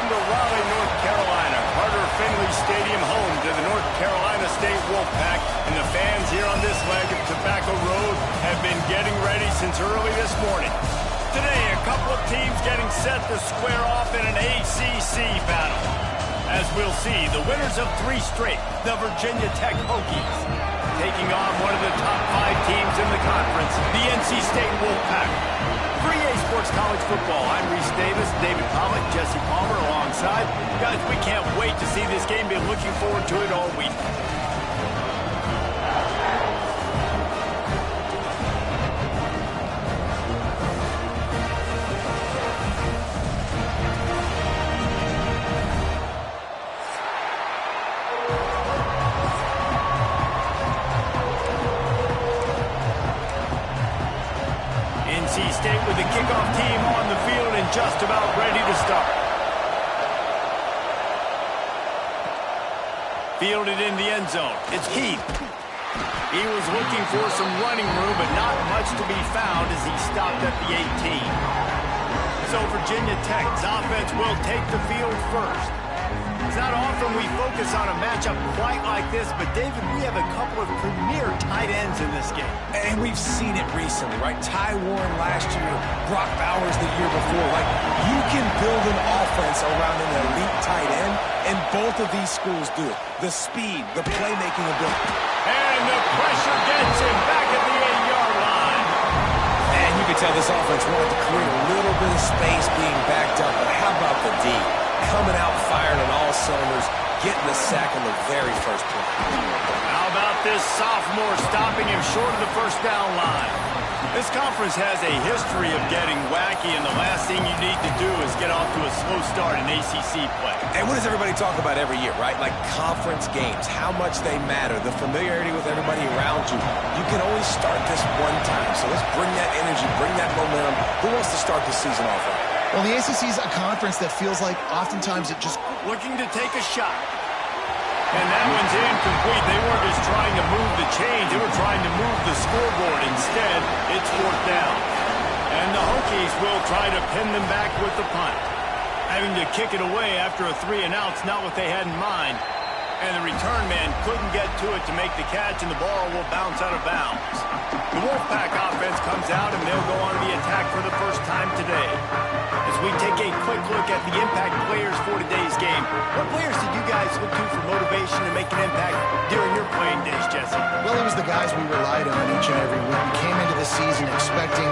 to Raleigh, North Carolina. Carter Finley Stadium, home to the North Carolina State Wolfpack. And the fans here on this leg of Tobacco Road have been getting ready since early this morning. Today, a couple of teams getting set to square off in an ACC battle. As we'll see, the winners of 3 straight, the Virginia Tech Hokies, taking on one of the top 5 teams in the conference, the NC State Wolfpack. For EA Sports College Football, I'm Reese Davis, David Pollock, Jesse Palmer alongside. Guys, we can't wait to see this game. Been looking forward to it all week. NC State with the kickoff team on the field and just about ready to start. Fielded in the end zone. It's Keith. He was looking for some running room, but not much to be found as he stopped at the 18. So Virginia Tech's offense will take the field first. It's not often we focus on a matchup quite like this, but David, we have a couple of premier tight ends in this game. And we've seen it recently, right? Ty Warren last year, Brock Bowers the year before. Like, you can build an offense around an elite tight end, and both of these schools do it. The speed, the playmaking ability. And the pressure gets him back at the 8-yard line. And you can tell this offense wanted to create a little bit of space being backed up, but how about the D? Coming out firing on all cylinders, getting the sack on the very first play. How about this sophomore stopping him short of the first down line? This conference has a history of getting wacky, and the last thing you need to do is get off to a slow start in ACC play. And what does everybody talk about every year, right? Like conference games, how much they matter, the familiarity with everybody around you. You can only start this one time, so let's bring that energy, bring that momentum. Who wants to start the season off right? Well, the ACC is a conference that feels like oftentimes it just... Looking to take a shot. And that one's incomplete. They weren't just trying to move the chains. They were trying to move the scoreboard. Instead, it's 4th down. And the Hokies will try to pin them back with the punt. Having to kick it away after a 3-and-out's not what they had in mind. And the return man couldn't get to it to make the catch, and the ball will bounce out of bounds. The Wolfpack offense comes out, and they'll go on the attack for the first time today. As we take a quick look at the impact players for today's game, what players did you guys look to for motivation to make an impact during your playing days, Jesse? Well, it was the guys we relied on each and every week. We came into the season expecting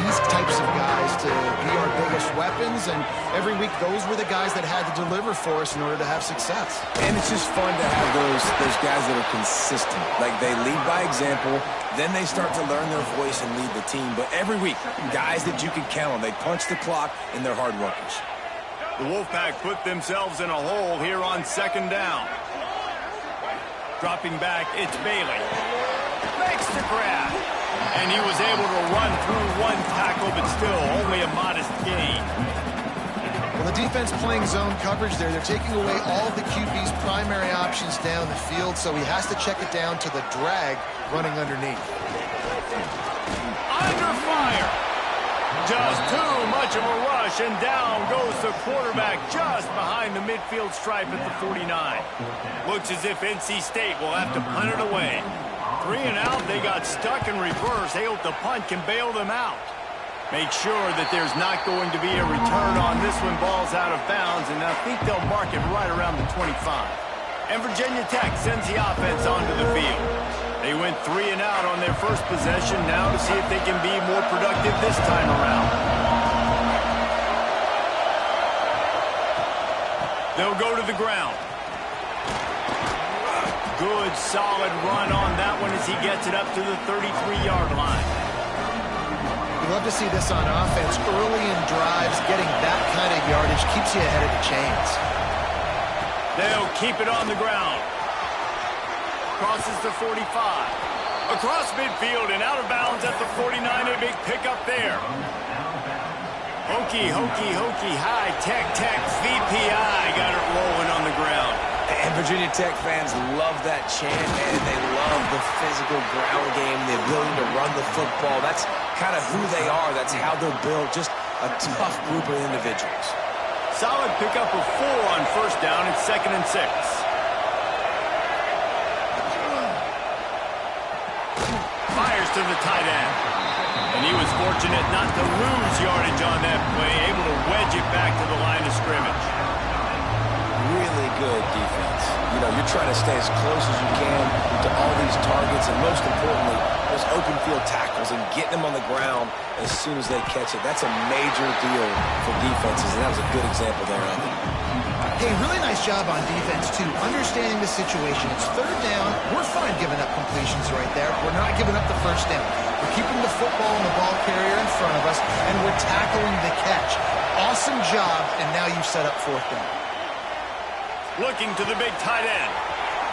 these types of guys to be our biggest weapons, and every week those were the guys that had to deliver for us in order to have success. And it's just fun to have those guys that are consistent. Like, they lead by example, then they start to learn their voice and lead the team. But every week, guys that you can count on, they punch the clock, and they're hard workers. The Wolfpack put themselves in a hole here on 2nd down. Dropping back, it's Bailey. Makes the grab. And he was able to run through one tackle, but still only a modest gain. Well, the defense playing zone coverage there. They're taking away all of the QB's primary options down the field, so he has to check it down to the drag running underneath. Under fire. Just too much of a rush, and down goes the quarterback just behind the midfield stripe at the 49. Looks as if NC State will have to punt it away. 3-and-out, they got stuck in reverse. They hope the punt can bail them out. Make sure that there's not going to be a return on this one. Ball's out of bounds, and I think they'll mark it right around the 25. And Virginia Tech sends the offense onto the field. They went 3-and-out on their first possession, now to see if they can be more productive this time around. They'll go to the ground. Good, solid run on that one as he gets it up to the 33-yard line. You love to see this on offense. Early in drives, getting that kind of yardage keeps you ahead of the chains. They'll keep it on the ground. Crosses the 45. Across midfield and out of bounds at the 49. A big pickup there. Hokey, high, tech, VPI got it rolling on the ground. And Virginia Tech fans love that chant, and they love the physical ground game, the ability to run the football. That's kind of who they are. That's how they're built. Just a tough group of individuals. Solid pickup of 4 on first down. It's 2nd and 6. Fires to the tight end. And he was fortunate not to lose yardage on that play, able to wedge it back to the line of scrimmage. Really good defense. You know, you're trying to stay as close as you can to all these targets, and most importantly, those open field tackles and getting them on the ground as soon as they catch it. That's a major deal for defenses, and that was a good example there of it. Hey, really nice job on defense, too, understanding the situation. It's 3rd down. We're fine giving up completions right there. We're not giving up the first down. We're keeping the football and the ball carrier in front of us, and we're tackling the catch. Awesome job, and now you've set up 4th down. Looking to the big tight end.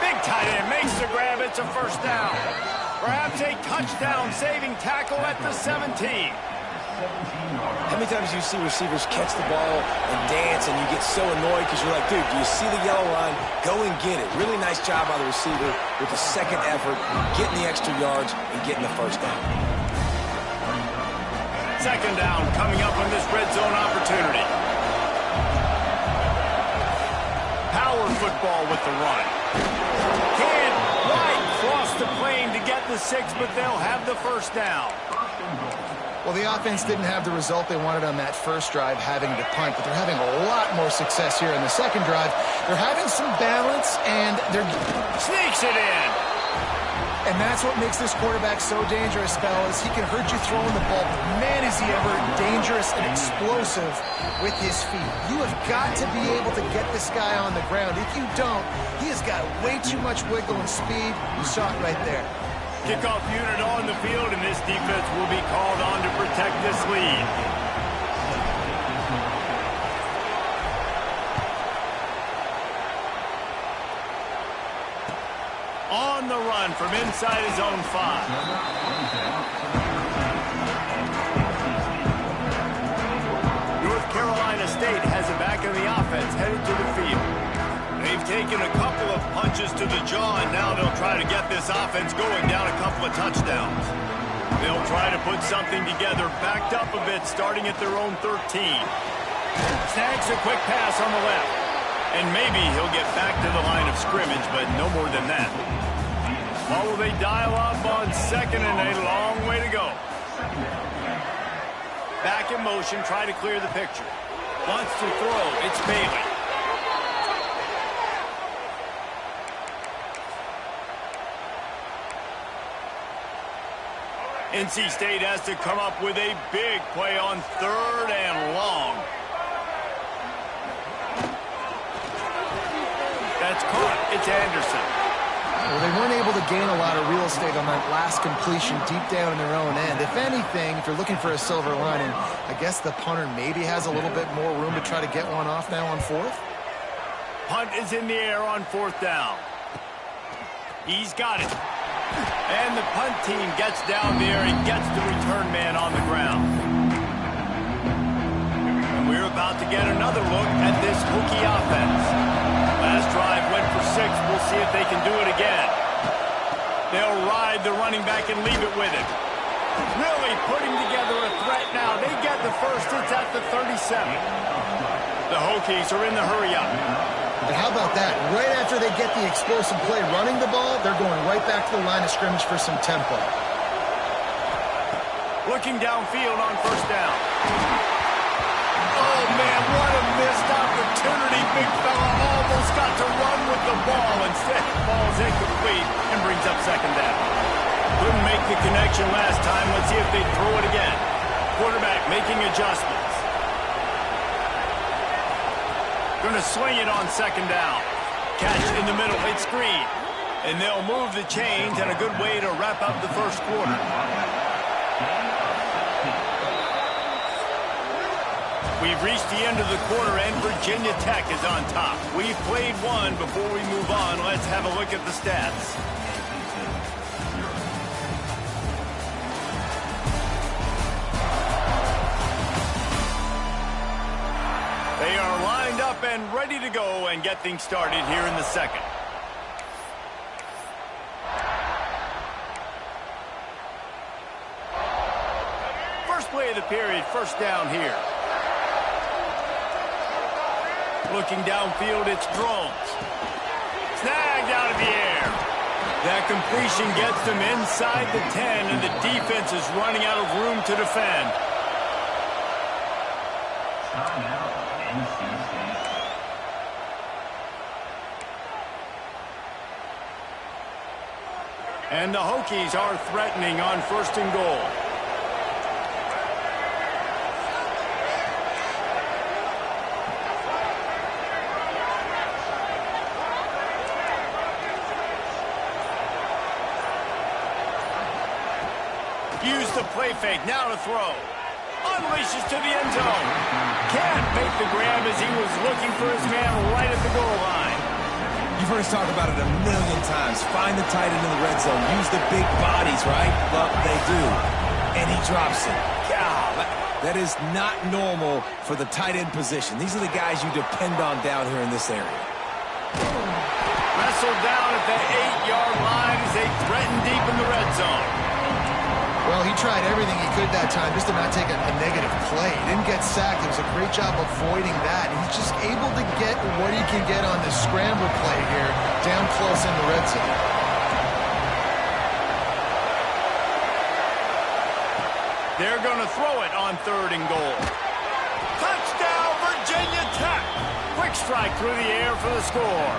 Big tight end makes the grab. It's a first down. Perhaps a touchdown-saving tackle at the 17. How many times do you see receivers catch the ball and dance, and you get so annoyed because you're like, dude, do you see the yellow line? Go and get it. Really nice job by the receiver with the second effort, getting the extra yards and getting the first down. 2nd down coming up on this red zone opportunity. Power football with the run. Can't quite cross the plane to get the 6, but they'll have the first down. Well, the offense didn't have the result they wanted on that first drive, having to punt, but they're having a lot more success here in the second drive. They're having some balance, and they're... Sneaks it in. And that's what makes this quarterback so dangerous, fellas. He can hurt you throwing the ball, but man, is he ever dangerous and explosive with his feet. You have got to be able to get this guy on the ground. If you don't, he has got way too much wiggle and speed. You saw it right there. Kickoff unit on the field, and this defense will be called on to protect this lead. On the run from inside his own 5. North Carolina State has it back in the offense, headed to the field. They've taken a couple of punches to the jaw, and now they'll try to get this offense going down a couple of touchdowns. They'll try to put something together, backed up a bit, starting at their own 13. Snags a quick pass on the left. And maybe he'll get back to the line of scrimmage, but no more than that. Or will they dial up on 2nd and a long way to go? Back in motion, try to clear the picture. Wants to throw, it's Bailey. NC State has to come up with a big play on 3rd and long. That's caught. It's Anderson. Well, they weren't able to gain a lot of real estate on that last completion deep down in their own end. If anything, if you're looking for a silver lining, I guess the punter maybe has a little bit more room to try to get one off now on 4th. Punt is in the air on 4th down. He's got it. And the punt team gets down there and gets the return man on the ground. And we're about to get another look at this Hokie offense. Last drive went for 6. We'll see if they can do it again. They'll ride the running back and leave it with him. Really putting together a threat now. They get the first. It's at the 37. The Hokies are in the hurry-up. But how about that? Right after they get the explosive play running the ball, they're going right back to the line of scrimmage for some tempo. Looking downfield on 1st down. Oh, man, what a missed opportunity. Big fella almost got to run with the ball. Instead, it falls incomplete and brings up 2nd down. Couldn't make the connection last time. Let's see if they throw it again. Quarterback making adjustments. Going to swing it on 2nd down. Catch in the middle. It's Green. And they'll move the chains, and a good way to wrap up the first quarter. We've reached the end of the quarter, and Virginia Tech is on top. We've played one. Before we move on, let's have a look at the stats. They are lined up and ready to go and get things started here in the second. First play of the period, 1st down here. Looking downfield, it's drones. Snagged out of the air. That completion gets them inside the 10, and the defense is running out of room to defend. Timeout, NC State. And the Hokies are threatening on 1st and goal. Use the play fake, now to throw. Unleashes to the end zone. Can't make the grab as he was looking for his man right at the goal line. You've heard us talk about it a million times. Find the tight end in the red zone. Use the big bodies, right? Well, they do. And he drops it. God, that is not normal for the tight end position. These are the guys you depend on down here in this area. Wrestled down at the 8-yard line as they threaten deep in the red zone. Well, he tried everything he could that time just to not take a negative play. He didn't get sacked. It was a great job avoiding that. He's just able to get what he can get on this scramble play here down close in the red zone. They're going to throw it on 3rd and goal. Touchdown, Virginia Tech. Quick strike through the air for the score.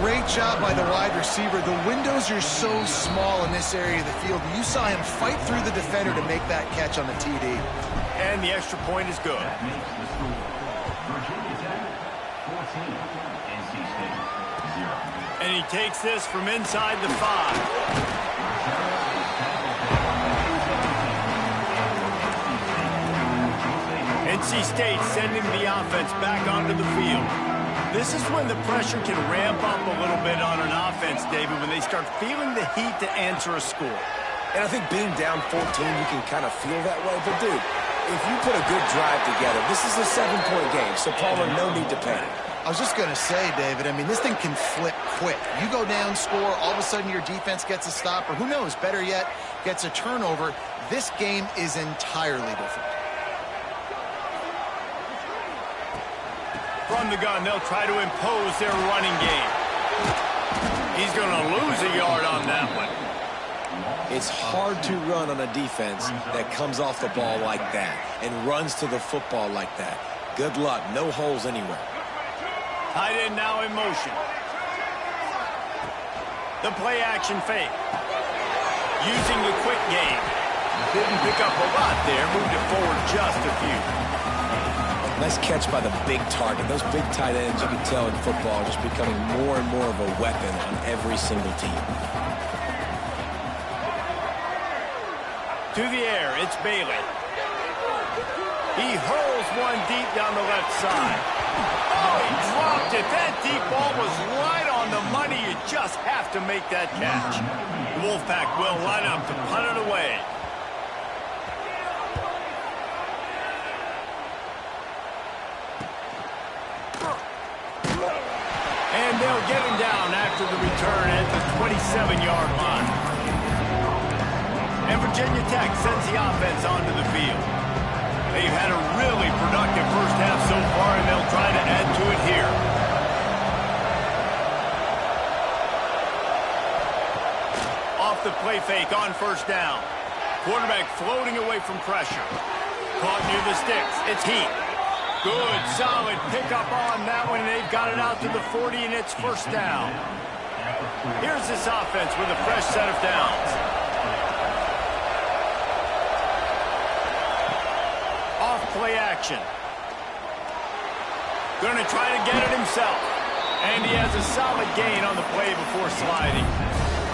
Great job by the wide receiver. The windows are so small in this area of the field. You saw him fight through the defender to make that catch on the TD. And the extra point is good. That makes the score Virginia Tech 14, NC State 0. And he takes this from inside the 5. NC State sending the offense back onto the field. This is when the pressure can ramp up a little bit on an offense, David, when they start feeling the heat to answer a score. And I think being down 14, you can kind of feel that way. But, dude, if you put a good drive together, this is a 7-point game, so Palmer, no need to panic. I was just going to say, David, I mean, this thing can flip quick. You go down, score, all of a sudden your defense gets a stop, or who knows, better yet, gets a turnover. This game is entirely different. From the gun, they'll try to impose their running game. He's going to lose a yard on that one. It's hard to run on a defense that comes off the ball like that and runs to the football like that. Good luck. No holes anywhere. Tight end now in motion. The play action fake. Using the quick game. Didn't pick up a lot there. Moved it forward just a few. Nice catch by the big target. Those big tight ends, you can tell in football, just becoming more and more of a weapon on every single team. To the air, it's Bailey. He hurls one deep down the left side. Oh, he dropped it. That deep ball was right on the money. You just have to make that catch. The Wolfpack will line up to punt it away. And they'll get him down after the return at the 27-yard line. And Virginia Tech sends the offense onto the field. They've had a really productive first half so far, and they'll try to add to it here. Off the play fake on first down. Quarterback floating away from pressure. Caught near the sticks. It's Heat. Good, solid pickup on that one, and they've got it out to the 40, and it's first down. Here's this offense with a fresh set of downs. Off play action. Going to try to get it himself. And he has a solid gain on the play before sliding.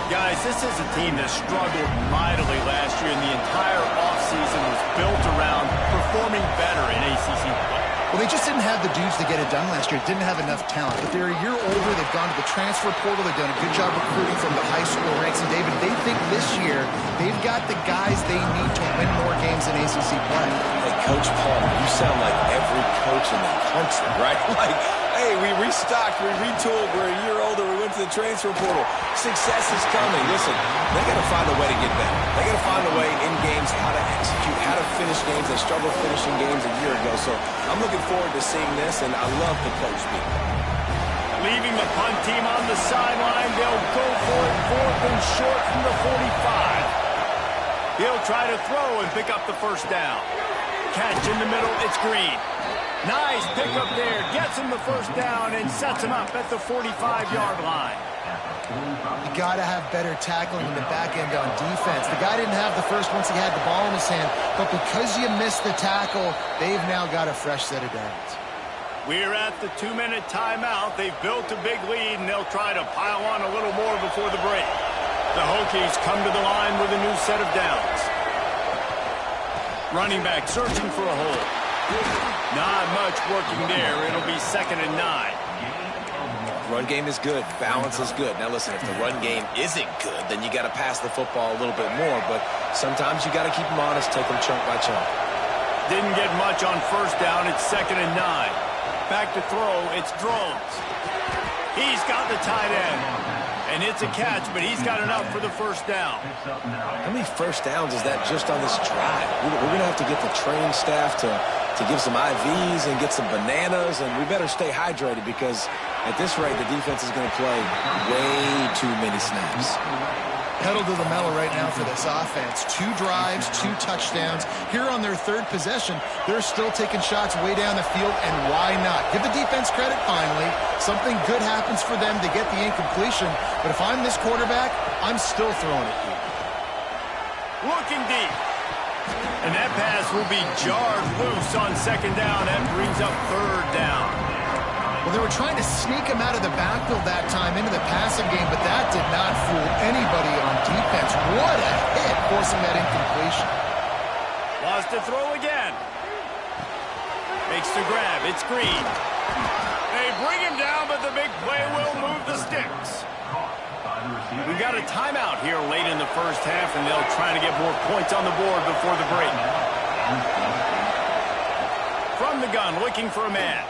Guys, this is a team that struggled mightily last year, and the entire offseason was built around performing better in ACC play. Well, they just didn't have the dudes to get it done last year. Didn't have enough talent. But they're a year older. They've gone to the transfer portal. They've done a good job recruiting from the high school ranks. And, David, they think this year they've got the guys they need to win more games in ACC play. They Coach Palmer, you sound like every coach in the country, right? Like, hey, we restocked, we retooled, we're a year older, we went to the transfer portal. Success is coming. Listen, they got to find a way to get better. They got to find a way in games how to execute, how to finish games. They struggled finishing games a year ago, so I'm looking forward to seeing this, and I love the coach speak. Leaving the punt team on the sideline, they'll go for it 4th and short from the 45. He'll try to throw and pick up the first down. Catch in the middle, it's Green. Nice pickup there, gets him the first down and sets him up at the 45-yard line. You got to have better tackling in the back end on defense. The guy didn't have the first once he had the ball in his hand, but because you missed the tackle, they've now got a fresh set of downs. We're at the 2-minute timeout. They've built a big lead, and they'll try to pile on a little more before the break. The Hokies come to the line with a new set of downs. Running back searching for a hole. Not much working there. It'll be 2nd and 9. Run game is good. Balance is good. Now, listen, if the run game isn't good, then you got to pass the football a little bit more. But sometimes you got to keep them honest, take them chunk by chunk. Didn't get much on first down. It's 2nd and 9. Back to throw. It's Drones. He's got the tight end. And it's a catch, but he's got enough for the first down. How many first downs is that just on this drive? We're going to have to get the trained staff to give some IVs and get some bananas, and we better stay hydrated because at this rate, the defense is going to play way too many snaps. Pedal to the metal right now for this offense. 2 drives, 2 touchdowns. Here on their 3rd possession, they're still taking shots way down the field, and why not? Give the defense credit finally. Something good happens for them to get the incompletion, but if I'm this quarterback, I'm still throwing it here. Looking deep. And that pass will be jarred loose on 2nd down. That brings up 3rd down. Well, they were trying to sneak him out of the backfield that time into the passing game, but that did not fool anybody on defense. What a hit, forcing that incompletion. Wants to throw again. Makes the grab. It's Green. They bring him down, but the big play will move the sticks. We've got a timeout here late in the first half, and they'll try to get more points on the board before the break. From the gun, looking for a man.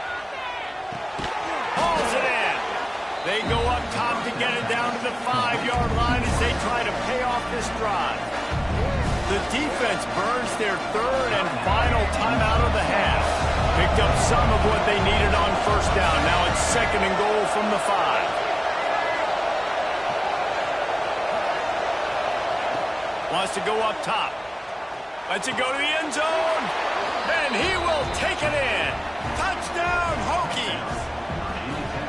Hauls it in. They go up top to get it down to the 5-yard line as they try to pay off this drive. The defense burns their 3rd and final timeout of the half. Picked up some of what they needed on first down. Now it's 2nd and goal from the 5. Wants to go up top. Lets it go to the end zone. And he will take it in. Touchdown, Hokies.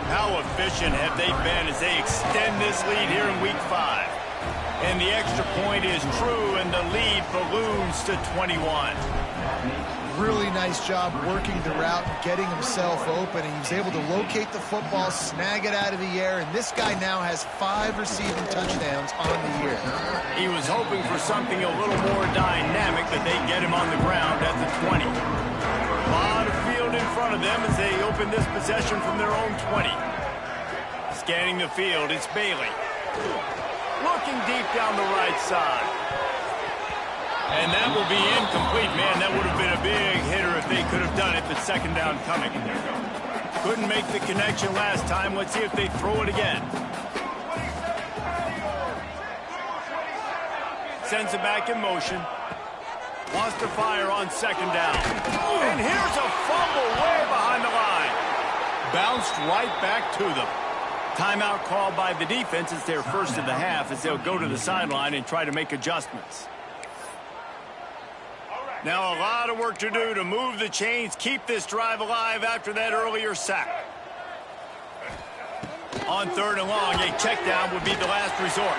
How efficient have they been as they extend this lead here in Week 5? And the extra point is true, and the lead balloons to 21. Really nice job working the route, getting himself open, and he was able to locate the football, snag it out of the air, and this guy now has 5 receiving touchdowns on the year. He was hoping for something a little more dynamic, but they get him on the ground at the 20. A lot of field in front of them as they open this possession from their own 20. Scanning the field, it's Bailey. Looking deep down the right side. And that will be incomplete. Man, that would have been a big hitter if they could have done it, but 2nd down coming. Couldn't make the connection last time. Let's see if they throw it again. Sends it back in motion. Wants to fire on 2nd down. And here's a fumble way behind the line. Bounced right back to them. Timeout called by the defense. It's their first of the half as they'll go to the sideline and try to make adjustments. Now a lot of work to do to move the chains, keep this drive alive after that earlier sack. On 3rd and long, a check down would be the last resort.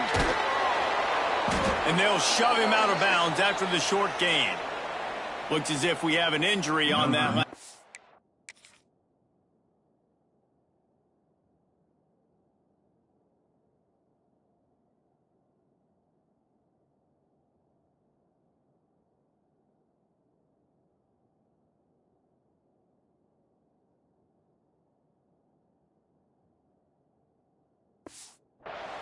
And they'll shove him out of bounds after the short gain. Looks as if we have an injury on that.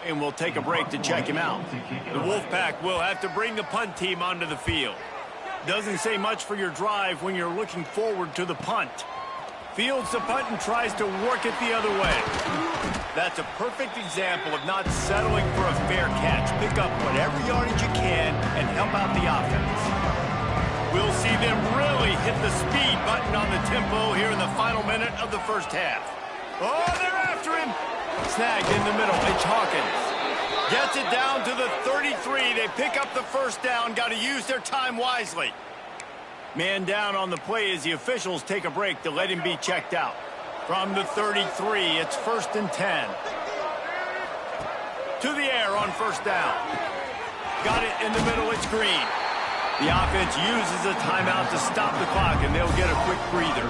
And we'll take a break to check him out. The Wolfpack will have to bring the punt team onto the field. Doesn't say much for your drive when you're looking forward to the punt. Fields the punt and tries to work it the other way. That's a perfect example of not settling for a fair catch. Pick up whatever yardage you can and help out the offense. We'll see them really hit the speed button on the tempo here in the final minute of the first half. Oh, they're after him. Snagged in the middle. It's Hawkins. Gets it down to the 33. They pick up the first down. Got to use their time wisely. Man down on the play as the officials take a break to let him be checked out. From the 33, it's 1st and 10. To the air on first down. Got it in the middle. It's Green. The offense uses a timeout to stop the clock, and they'll get a quick breather.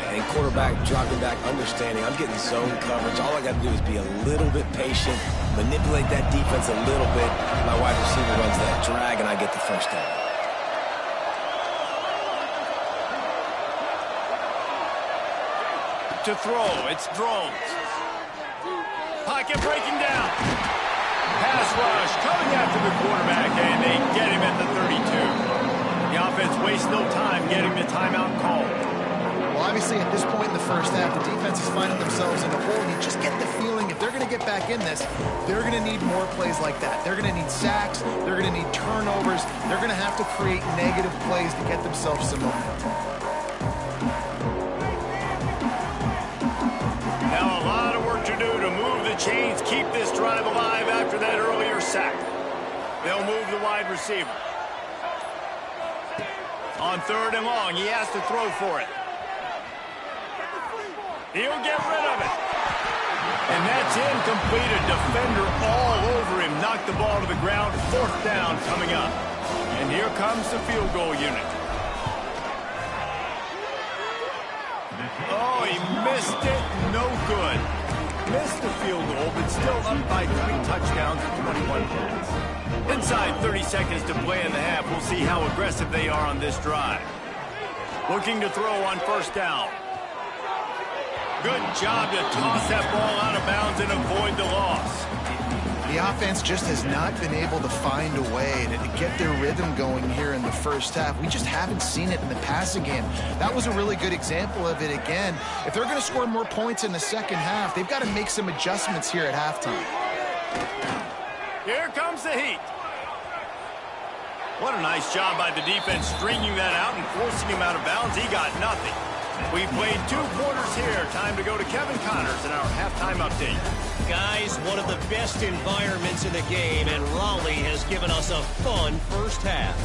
And quarterback dropping back, understanding I'm getting zone coverage. All I got to do is be a little bit patient, manipulate that defense a little bit. My wide receiver runs that drag, and I get the first down. To throw, it's Drones. Pocket breaking down. Pass rush coming after the quarterback, and they get him at the 32. The offense wastes no time getting the timeout called. Well, obviously, at this point in the first half, the defense is finding themselves in a hole, and you just get the feeling if they're going to get back in this, they're going to need more plays like that. They're going to need sacks. They're going to need turnovers. They're going to have to create negative plays to get themselves some momentum. Now a lot of work to do to move the chains, keep this drive alive after that earlier sack. They'll move the wide receiver. On 3rd and long, he has to throw for it. He'll get rid of it. And that's incomplete. A defender all over him. Knocked the ball to the ground. 4th down coming up. And here comes the field goal unit. Oh, he missed it. No good. Missed the field goal, but still up by 3 touchdowns and 21 points. Inside 30 seconds to play in the half. We'll see how aggressive they are on this drive. Looking to throw on first down. Good job to toss that ball out of bounds and avoid the loss. The offense just has not been able to find a way to get their rhythm going here in the first half. We just haven't seen it in the passing game. That was a really good example of it again. If they're going to score more points in the second half, they've got to make some adjustments here at halftime. Here comes the heat. What a nice job by the defense stringing that out and forcing him out of bounds. He got nothing. We played 2 quarters here. Time to go to Kevin Connors in our halftime update. Guys, one of the best environments in the game, and Raleigh has given us a fun first half.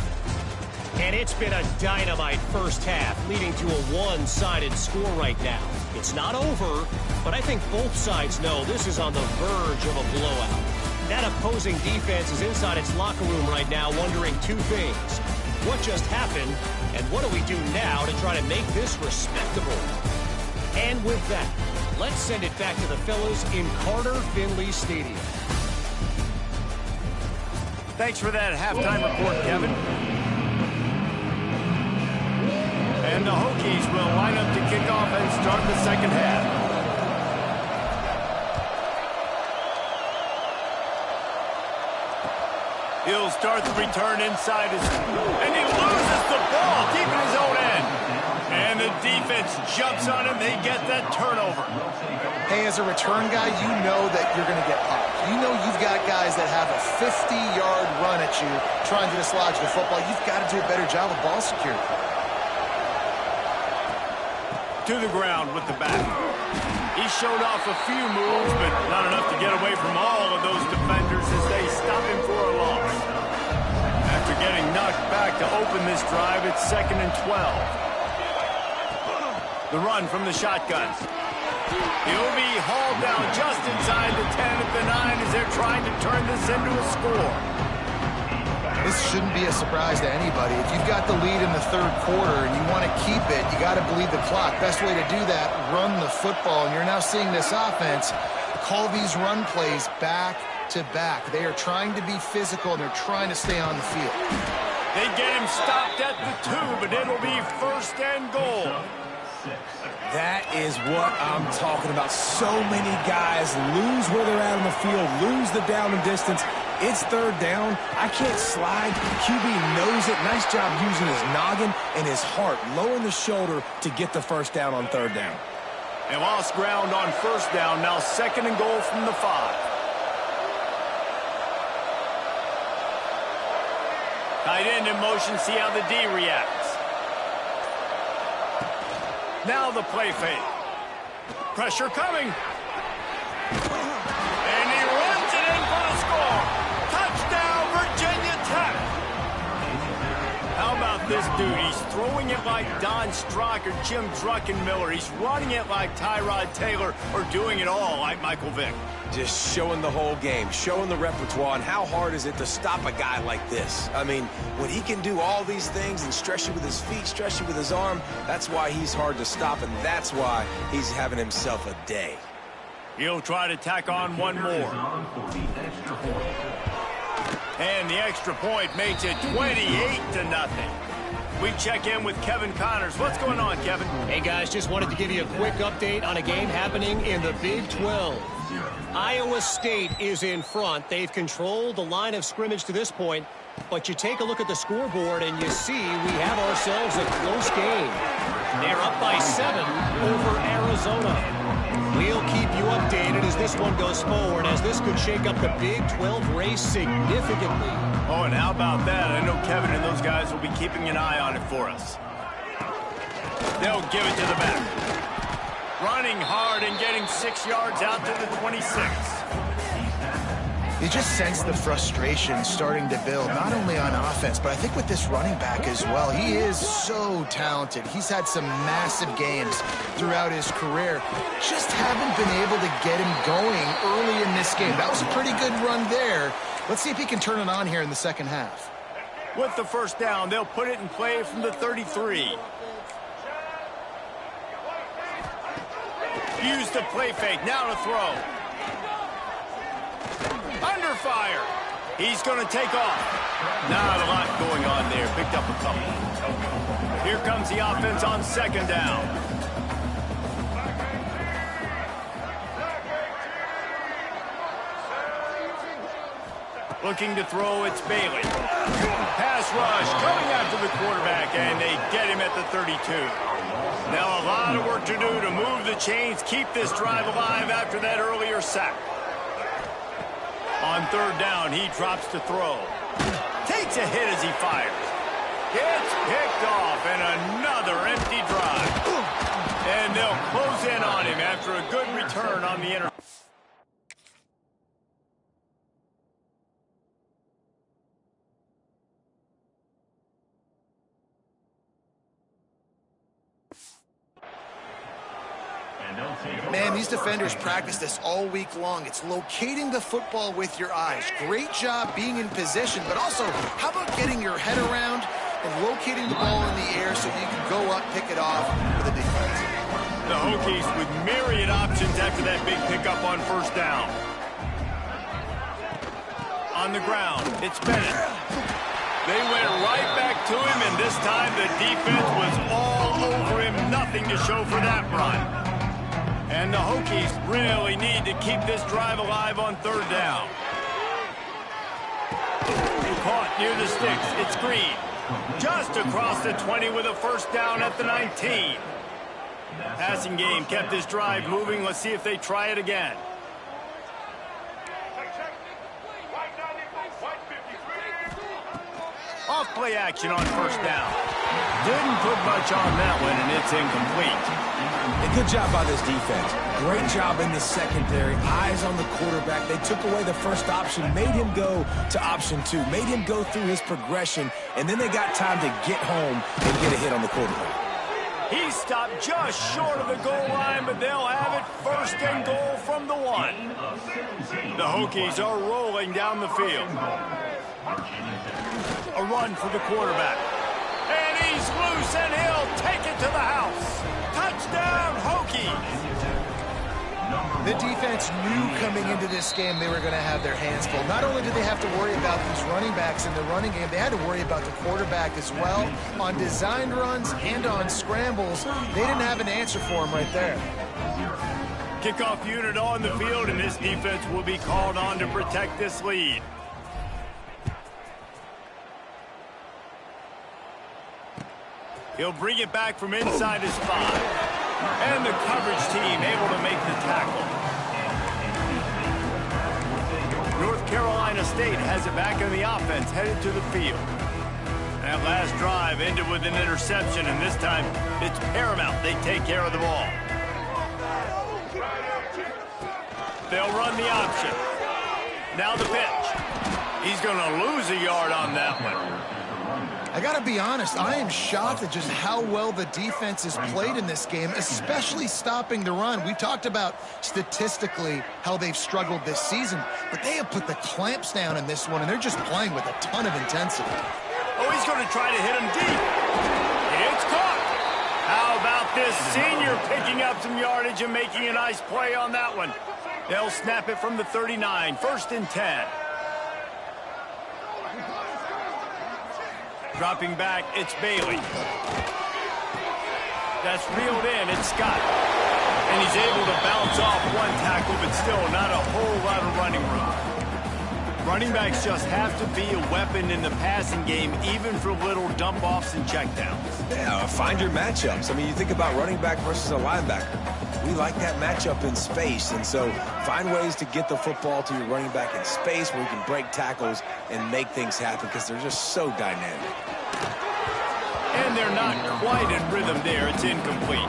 And it's been a dynamite first half, leading to a one-sided score right now. It's not over, but I think both sides know this is on the verge of a blowout. That opposing defense is inside its locker room right now wondering 2 things. What just happened, and what do we do now to try to make this respectable? And with that, let's send it back to the fellas in Carter Finley Stadium. Thanks for that halftime report, Kevin. And the Hokies will line up to kick off and start the second half. He'll start the return inside his... And he loses the ball deep in his own end. And the defense jumps on him. They get that turnover. Hey, as a return guy, you know that you're going to get popped. You know you've got guys that have a 50-yard run at you trying to dislodge the football. You've got to do a better job of ball security. To the ground with the back. He showed off a few moves, but not enough to get away from all of those defenders as they stop him for a loss. After getting knocked back to open this drive, it's 2nd and 12. The run from the shotgun. He'll be hauled down just inside the 10 at the 9 as they're trying to turn this into a score. This shouldn't be a surprise to anybody. If you've got the lead in the 3rd quarter and you want to keep it, you got to bleed the clock. Best way to do that, run the football. And you're now seeing this offense call these run plays back to back. They are trying to be physical, and they're trying to stay on the field. They get him stopped at the 2, but it'll be 1st and goal. That is what I'm talking about. So many guys lose where they're at on the field, lose the down and distance, It's third down. I can't slide. QB knows it. Nice job using his noggin and his heart, lowering the shoulder to get the first down on third down. They lost ground on first down. Now 2nd and goal from the 5. Tight end in motion. See how the D reacts. Now the play fake. Pressure coming. And he runs it in for the score. Touchdown, Virginia Tech. How about this dude? He's throwing it like Don Strock or Jim Druckenmiller. He's running it like Tyrod Taylor, or doing it all like Michael Vick. Just showing the whole game, showing the repertoire, and how hard is it to stop a guy like this? I mean, when he can do all these things and stretch you with his feet, stretch you with his arm, that's why he's hard to stop, and that's why he's having himself a day. He'll try to tack on one more. And the extra point makes it 28-0. We check in with Kevin Connors. What's going on, Kevin? Hey, guys, just wanted to give you a quick update on a game happening in the Big 12. Iowa State is in front. They've controlled the line of scrimmage to this point, but you take a look at the scoreboard and you see we have ourselves a close game. They're up by 7 over Arizona. We'll keep you updated as this one goes forward, as this could shake up the Big 12 race significantly. Oh, and how about that? I know Kevin and those guys will be keeping an eye on it for us. They'll give it to the back. Running hard and getting 6 yards out to the 26. You just sense the frustration starting to build, not only on offense, but I think with this running back as well. He is so talented. He's had some massive games throughout his career. Just haven't been able to get him going early in this game. That was a pretty good run there. Let's see if he can turn it on here in the second half. With the first down, they'll put it in play from the 33. Use the play fake. Now to throw. Under fire. He's going to take off. Not a lot going on there. Picked up a couple. Here comes the offense on 2nd down. Looking to throw, it's Bailey. Pass rush coming after the quarterback, and they get him at the 32. Now a lot of work to do to move the chains, keep this drive alive after that earlier sack. On 3rd down, he drops to throw. Takes a hit as he fires. Gets picked off, and another empty drive. And they'll close in on him after a good return on the interception. Man, these defenders practice this all week long. It's locating the football with your eyes. Great job being in position, but also, how about getting your head around and locating the ball in the air so you can go up, pick it off for the defense. The Hokies with myriad options after that big pickup on first down. On the ground, it's Bennett. They went right back to him, and this time the defense was all over him. Nothing to show for that run. And the Hokies really need to keep this drive alive on 3rd down. Caught near the sticks. It's Green. Just across the 20 with a first down at the 19. Passing game kept this drive moving. Let's see if they try it again. Off play action on first down. Didn't put much on that one, and it's incomplete. A good job by this defense. Great job in the secondary. Eyes on the quarterback. They took away the first option, made him go to option 2, made him go through his progression, and then they got time to get home and get a hit on the quarterback. He stopped just short of the goal line, but they'll have it 1st and goal from the 1. The Hokies are rolling down the field. A run for the quarterback. And he's loose, and he'll take it to the house. Touchdown, Hokies! The defense knew coming into this game they were going to have their hands full. Not only did they have to worry about these running backs in the running game, they had to worry about the quarterback as well. On designed runs and on scrambles, they didn't have an answer for him right there. Kickoff unit on the field, and this defense will be called on to protect this lead. He'll bring it back from inside his 5. And the coverage team able to make the tackle. North Carolina State has it back in the offense, headed to the field. That last drive ended with an interception, and this time it's paramount they take care of the ball. They'll run the option. Now the pitch. He's going to lose a yard on that one. I got to be honest, I am shocked at just how well the defense has played in this game, especially stopping the run. We talked about statistically how they've struggled this season, but they have put the clamps down in this one, and they're just playing with a ton of intensity. Oh, he's going to try to hit him deep. It's caught. How about this senior picking up some yardage and making a nice play on that one? They'll snap it from the 39, 1st and 10. Dropping back, it's Bailey. That's reeled in, it's Scott. And he's able to bounce off one tackle, but still not a whole lot of running room. Running backs just have to be a weapon in the passing game, even for little dump-offs and checkdowns. Yeah, find your matchups. I mean, you think about running back versus a linebacker. We like that matchup in space, and so find ways to get the football to your running back in space where you can break tackles and make things happen because they're just so dynamic. And they're not quite in rhythm there. It's incomplete.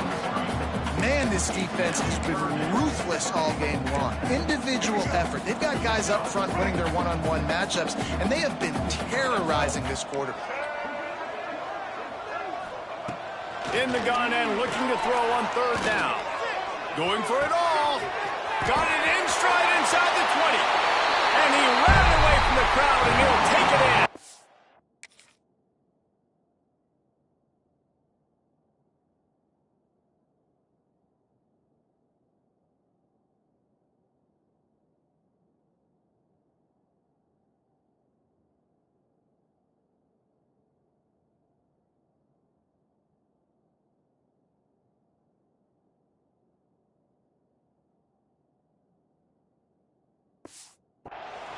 Man, this defense has been ruthless all game long. Individual effort. They've got guys up front winning their one-on-one matchups, and they have been terrorizing this quarter. In the gun and looking to throw on 3rd down. Going for it all. Got it in stride inside the 20. And he ran away from the crowd, and he'll take it in.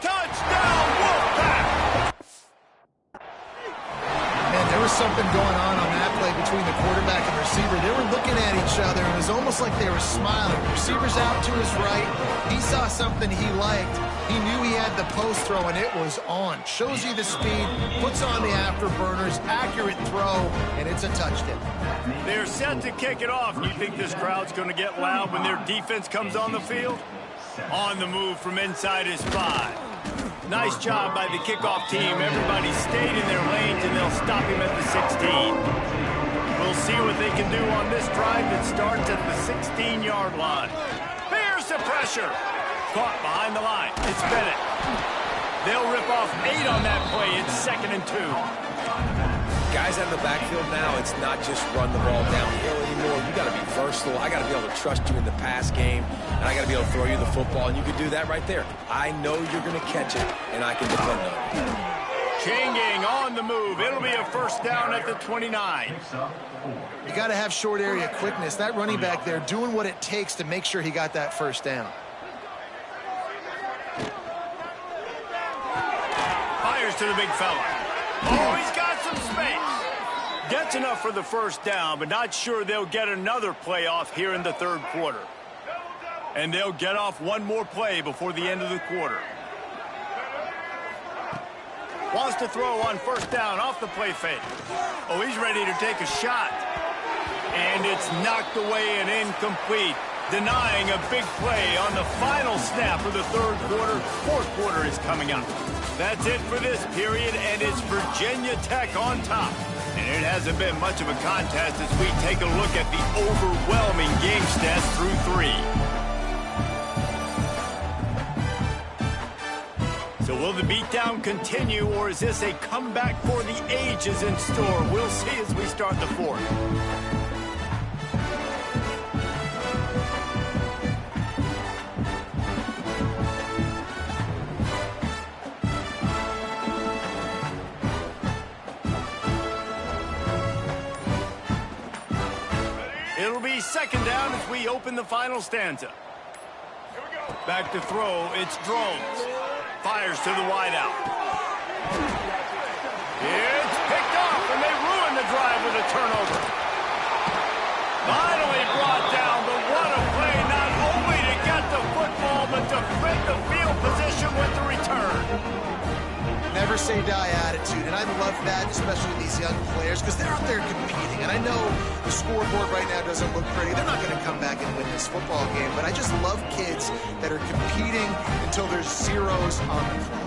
Touchdown, Wolfpack! Man, there was something going on that play between the quarterback and receiver. They were looking at each other, and it was almost like they were smiling. The receiver's out to his right. He saw something he liked. He knew he had the post throw, and it was on. Shows you the speed, puts on the afterburners, accurate throw, and it's a touchdown. They're set to kick it off. You think this crowd's going to get loud when their defense comes on the field? On the move from inside his 5. Nice job by the kickoff team. Everybody stayed in their lanes, and they'll stop him at the 16. We'll see what they can do on this drive that starts at the 16-yard line. Here's the pressure. Caught behind the line. It's Bennett. They'll rip off 8 on that play. It's 2nd and 2. Guys out of the backfield now, it's not just run the ball downhill anymore. You got to be versatile. I got to be able to trust you in the pass game, and I got to be able to throw you the football, and you can do that right there. I know you're going to catch it, and I can depend on it. Changing on the move. It'll be a 1st down at the 29. You got to have short area quickness. That running back there doing what it takes to make sure he got that 1st down. Fires to the big fella. Oh, he's got some space. Gets enough for the 1st down, but not sure they'll get another play off here in the 3rd quarter. And they'll get off one more play before the end of the quarter. Wants to throw on 1st down off the play fake. Oh, he's ready to take a shot. And it's knocked away and incomplete, denying a big play on the final snap of the 3rd quarter. 4th quarter is coming up. That's it for this period, and it's Virginia Tech on top. And it hasn't been much of a contest as we take a look at the overwhelming game stats through 3. So will the beatdown continue, or is this a comeback for the ages in store? We'll see as we start the 4th. It'll be 2nd down as we open the final stanza. Back to throw, it's Drones. Fires to the wideout. It's picked off, and they ruin the drive with a a turnover. Finally brought down, but what a play, not only to get the football, but to break the field position with the return. Never say die attitude, and I love that, especially these young players, because they're out there competing. And I know the scoreboard right now doesn't look pretty. They're not going to come back and win this football game, but I just love kids that are competing until there's zeros on the clock.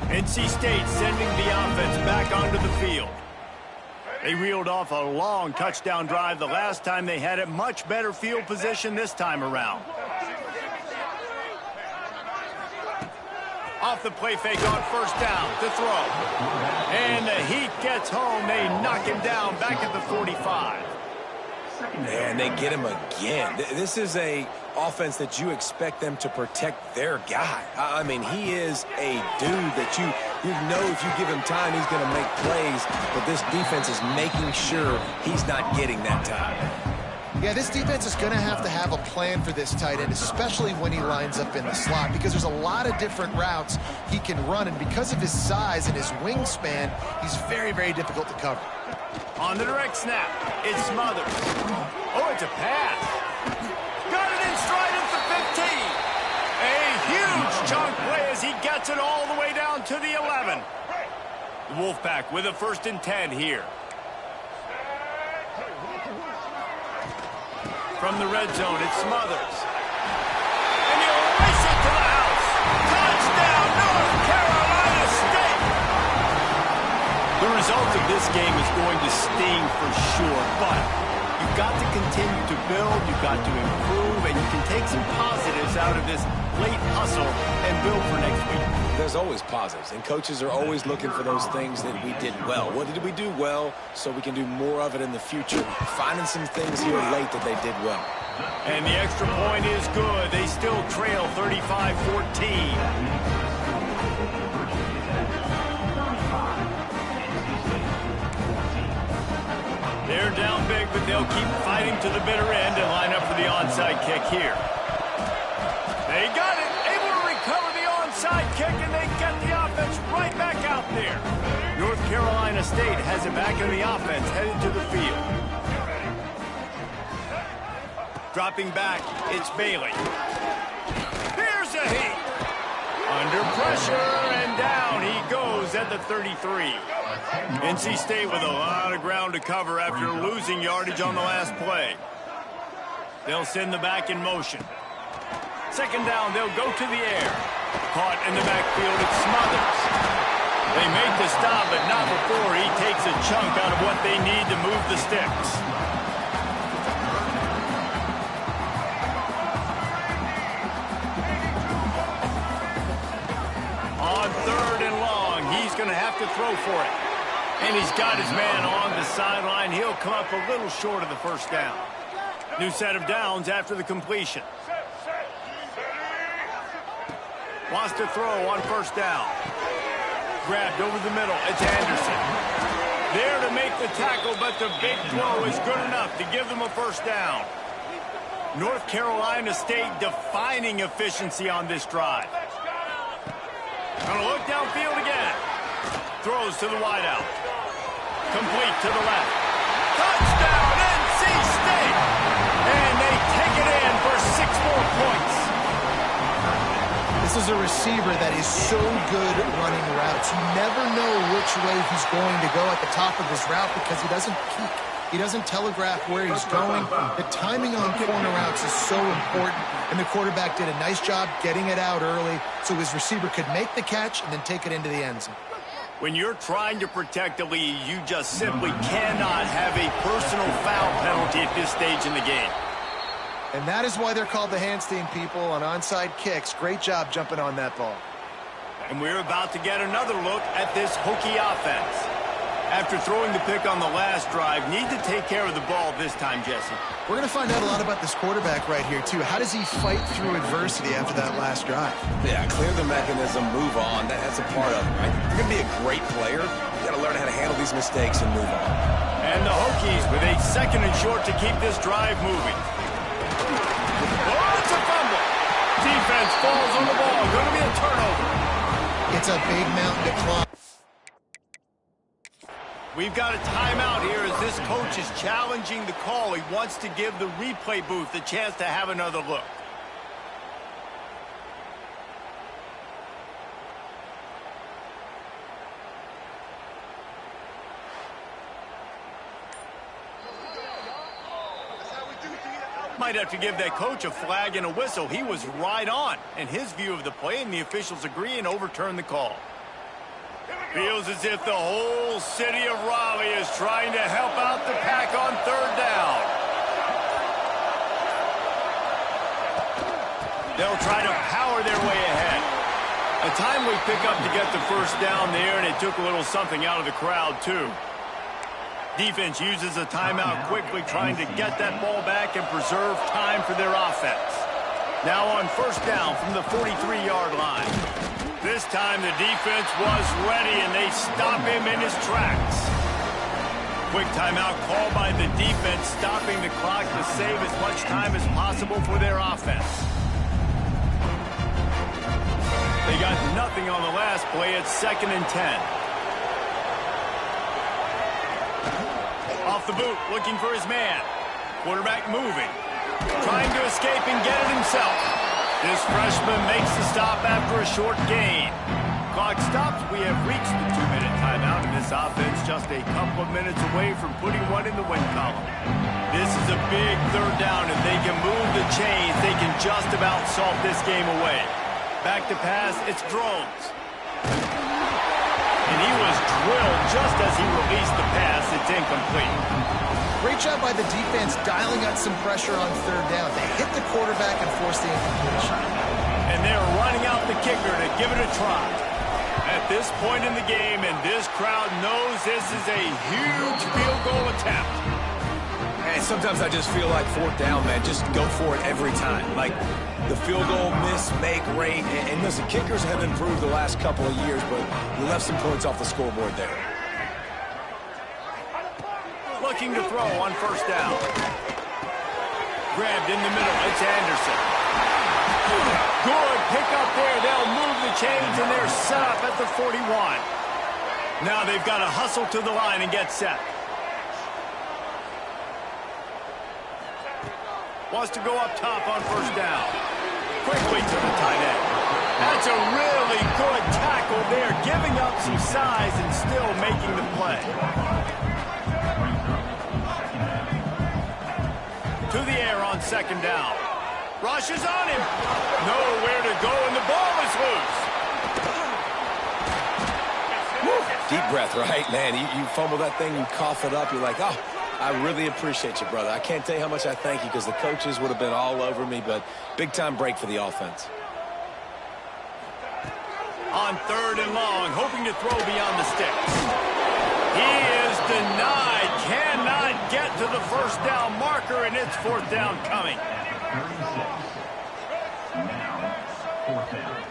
NC State sending the offense back onto the field. They reeled off a long touchdown drive the last time they had it. Much better field position this time around. Off the play fake on first down to throw. And the Heat gets home. They knock him down back at the 45. And they get him again. This is a offense that you expect them to protect their guy. I mean, he is a dude that you know if you give him time, he's going to make plays. But this defense is making sure he's not getting that time. Yeah, this defense is going to have a plan for this tight end, especially when he lines up in the slot, because there's a lot of different routes he can run, and because of his size and his wingspan, he's very, very difficult to cover. On the direct snap, it's Smothers. Oh, it's a pass. Got it in stride at the 15. A huge chunk play as he gets it all the way down to the 11. The Wolfpack with a 1st and 10 here. From the red zone, it's Smothers. And he'll race it to the house. Touchdown, North Carolina State! The result of this game is going to sting for sure, but you've got to continue to build, you've got to improve, and you can take some positives out of this late hustle and build for next week. There's always positives, and coaches are always looking for those things that we did well. What did we do well so we can do more of it in the future? Finding some things here late that they did well. And the extra point is good. They still trail 35-14. They're down big, but they'll keep fighting to the bitter end and line up for the onside kick here. They got it, able to recover the onside kick, and they get the offense right back out there. North Carolina State has it back in the offense, headed to the field. Dropping back, it's Bailey. Here's a Heat. Under pressure, and down he goes at the 33. NC State with a lot of ground to cover after losing yardage on the last play. They'll send the back in motion. 2nd down, they'll go to the air. Caught in the backfield, it's Smothers. They make the stop, but not before he takes a chunk out of what they need to move the sticks. On 3rd and long, he's going to have to throw for it. And he's got his man on the sideline. He'll come up a little short of the 1st down. New set of downs after the completion. Wants to throw on 1st down. Grabbed over the middle. It's Anderson. There to make the tackle, but the big throw is good enough to give them a 1st down. North Carolina State defining efficiency on this drive. Gonna look downfield again. Throws to the wideout. Complete to the left. Touchdown, NC State! And they take it in for 6 more points. This is a receiver that is so good at running routes. You never know which way he's going to go at the top of his route because he doesn't peek. He doesn't telegraph where he's going. The timing on corner routes is so important, and the quarterback did a nice job getting it out early so his receiver could make the catch and then take it into the end zone. When you're trying to protect a lead, you just simply cannot have a personal foul penalty at this stage in the game. And that is why they're called the Handstein people on onside kicks. Great job jumping on that ball. And we're about to get another look at this Hokie offense. After throwing the pick on the last drive, need to take care of the ball this time, Jesse. We're going to find out a lot about this quarterback right here, too. How does he fight through adversity after that last drive? Yeah, clear the mechanism, move on. That's a part of it, right? If you're going to be a great player, you got to learn how to handle these mistakes and move on. And the Hokies with a 2nd and short to keep this drive moving. Oh, it's a fumble. Defense falls on the ball. Going to be a turnover. It's a big mountain to climb. We've got a timeout here as this coach is challenging the call. He wants to give the replay booth a chance to have another look. Might have to give that coach a flag and a whistle. He was right on in his view of the play, and the officials agree and overturn the call. Feels as if the whole city of Raleigh is trying to help out the Pack on third down. They'll try to power their way ahead. A timely pickup to get the first down there, and it took a little something out of the crowd, too. Defense uses a timeout quickly, trying to get that ball back and preserve time for their offense. Now on first down from the 43-yard line. This time the defense was ready, and they stop him in his tracks. Quick timeout call by the defense, stopping the clock to save as much time as possible for their offense. They got nothing on the last play. It's 2nd and 10. Off the boot, looking for his man. Quarterback moving. Trying to escape and get it himself. This freshman makes the stop after a short gain. Clock stops. We have reached the 2-minute timeout, and this offense just a couple of minutes away from putting one in the win column. This is a big third down. If they can move the chains, they can just about salt this game away. Back to pass, it's Drones. And he was drilled just as he released the pass. It's incomplete. Great job by the defense dialing out some pressure on third down. They hit the quarterback and forced the incompletion. And they're running out the kicker to give it a try. At this point in the game, and this crowd knows this is a huge field goal attempt. And sometimes I just feel like fourth down, man, just go for it every time. Like the field goal miss, make rate. And listen, kickers have improved the last couple of years, but we left some points off the scoreboard there. Looking to throw on first down. Grabbed in the middle. It's Anderson. Good pick up there. They'll move the chains, and they're set up at the 41. Now they've got to hustle to the line and get set. Wants to go up top on first down. Quickly to the tight end. That's a really good tackle there, giving up some size and still making the play. To the air on second down. Rushes on him. Nowhere to go, and the ball is loose. Woo. Deep breath, right? Man, you fumble that thing, you cough it up, you're like, oh, I really appreciate you, brother. I can't tell you how much I thank you because the coaches would have been all over me, but big-time break for the offense. On third and long, hoping to throw beyond the sticks. He is denied. Cannot get to the first down marker, and it's fourth down coming. 36. Now, fourth down.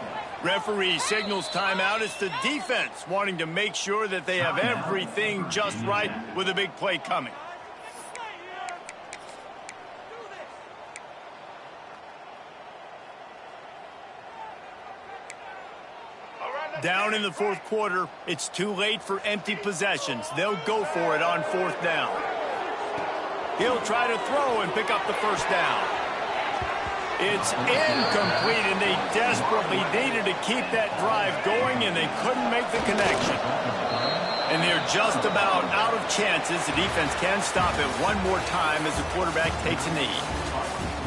Referee signals timeout. It's the defense wanting to make sure that they have everything just right with a big play coming. Down in the fourth quarter, it's too late for empty possessions. They'll go for it on fourth down. He'll try to throw and pick up the first down. It's incomplete, and they desperately needed to keep that drive going, and they couldn't make the connection. And they're just about out of chances. The defense can stop it one more time as the quarterback takes a knee.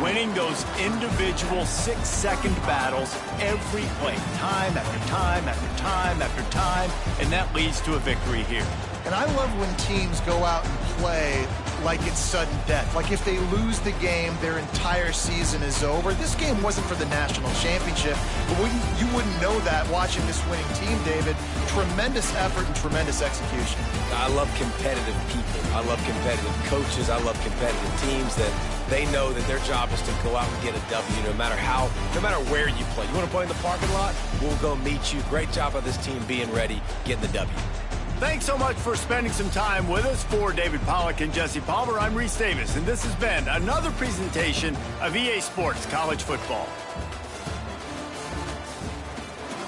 Winning those individual 6-second battles every play, time after time after time after time, and that leads to a victory here. And I love when teams go out and play like it's sudden death. Like if they lose the game, their entire season is over. This game wasn't for the national championship, but you wouldn't know that watching this winning team, David. Tremendous effort and tremendous execution. I love competitive people. I love competitive coaches. I love competitive teams that they know that their job is to go out and get a W no matter where you play. You want to play in the parking lot? We'll go meet you. Great job of this team being ready, getting the W. Thanks so much for spending some time with us. For David Pollack and Jesse Palmer, I'm Reese Davis, and this has been another presentation of EA Sports College Football.